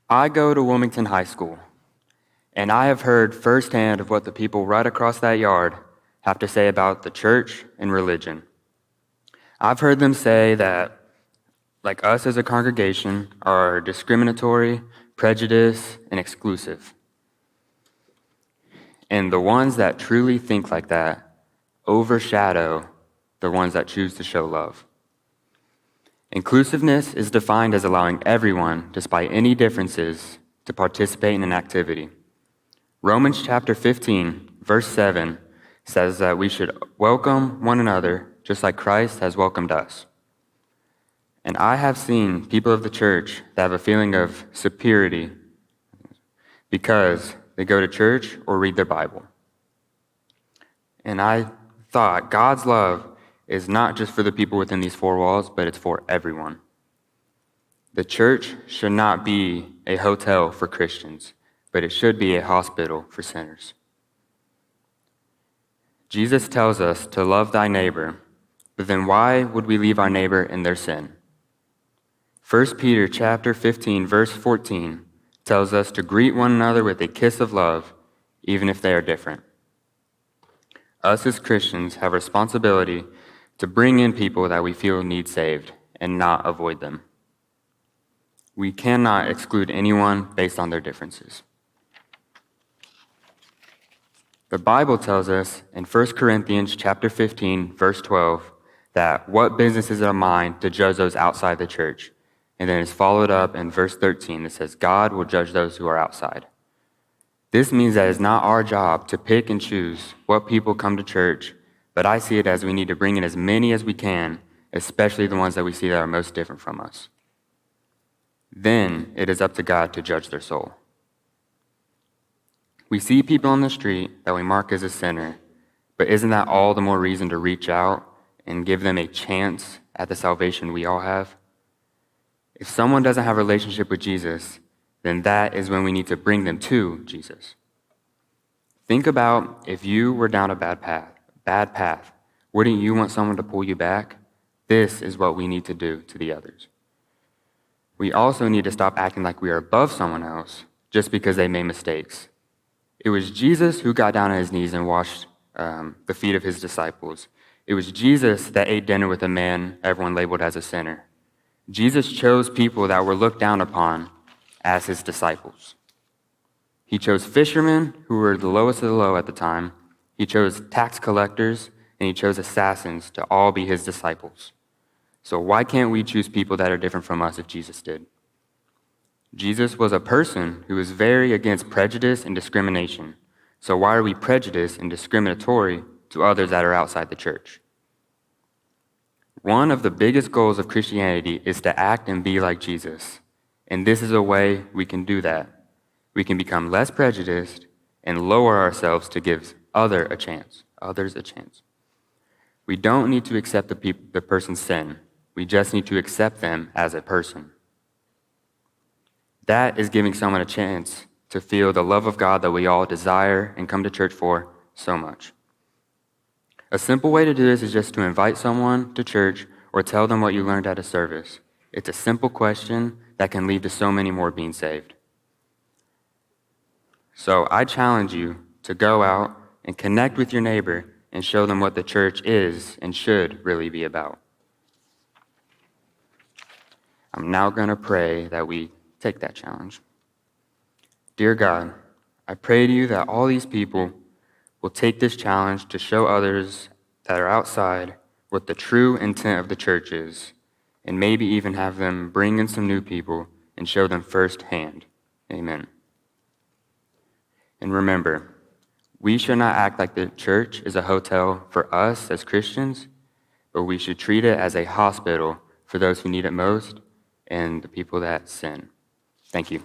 I go to Wilmington High School, and I have heard firsthand of what the people right across that yard have to say about the church and religion. I've heard them say that, like us as a congregation, are discriminatory, prejudiced, and exclusive. And the ones that truly think like that overshadow the ones that choose to show love. Inclusiveness is defined as allowing everyone, despite any differences, to participate in an activity. Romans chapter 15, verse 7 says that we should welcome one another just like Christ has welcomed us. And I have seen people of the church that have a feeling of superiority because they go to church or read their Bible. And I thought God's love is not just for the people within these four walls, but it's for everyone. The church should not be a hotel for Christians, but it should be a hospital for sinners. Jesus tells us to love thy neighbor, but then why would we leave our neighbor in their sin? 1 Peter chapter 15, verse 14 tells us to greet one another with a kiss of love, even if they are different. Us as Christians have a responsibility to bring in people that we feel need saved and not avoid them. We cannot exclude anyone based on their differences. The Bible tells us in 1 Corinthians chapter 15, verse 12, that what business is it of mine to judge those outside the church? And then it's followed up in verse 13 that says, God will judge those who are outside. This means that it's not our job to pick and choose what people come to church, but I see it as we need to bring in as many as we can, especially the ones that we see that are most different from us. Then it is up to God to judge their soul. We see people on the street that we mark as a sinner, but isn't that all the more reason to reach out and give them a chance at the salvation we all have? If someone doesn't have a relationship with Jesus, then that is when we need to bring them to Jesus. Think about if you were down a bad path, wouldn't you want someone to pull you back? This is what we need to do to the others. We also need to stop acting like we are above someone else just because they made mistakes. It was Jesus who got down on his knees and washed the feet of his disciples. It was Jesus that ate dinner with a man everyone labeled as a sinner. Jesus chose people that were looked down upon as his disciples. He chose fishermen who were the lowest of the low at the time. He chose tax collectors, and he chose assassins to all be his disciples. So why can't we choose people that are different from us if Jesus did? Jesus was a person who was very against prejudice and discrimination. So why are we prejudiced and discriminatory to others that are outside the church? One of the biggest goals of Christianity is to act and be like Jesus. And this is a way we can do that. We can become less prejudiced and lower ourselves to give others a chance. We don't need to accept the person's sin. We just need to accept them as a person. That is giving someone a chance to feel the love of God that we all desire and come to church for so much. A simple way to do this is just to invite someone to church or tell them what you learned at a service. It's a simple question that can lead to so many more being saved. So I challenge you to go out and connect with your neighbor and show them what the church is and should really be about. I'm now going to pray that we take that challenge. Dear God, I pray to you that all these people will take this challenge to show others that are outside what the true intent of the church is, and maybe even have them bring in some new people and show them firsthand. Amen. And remember, we should not act like the church is a hotel for us as Christians, but we should treat it as a hospital for those who need it most and the people that sin. Thank you.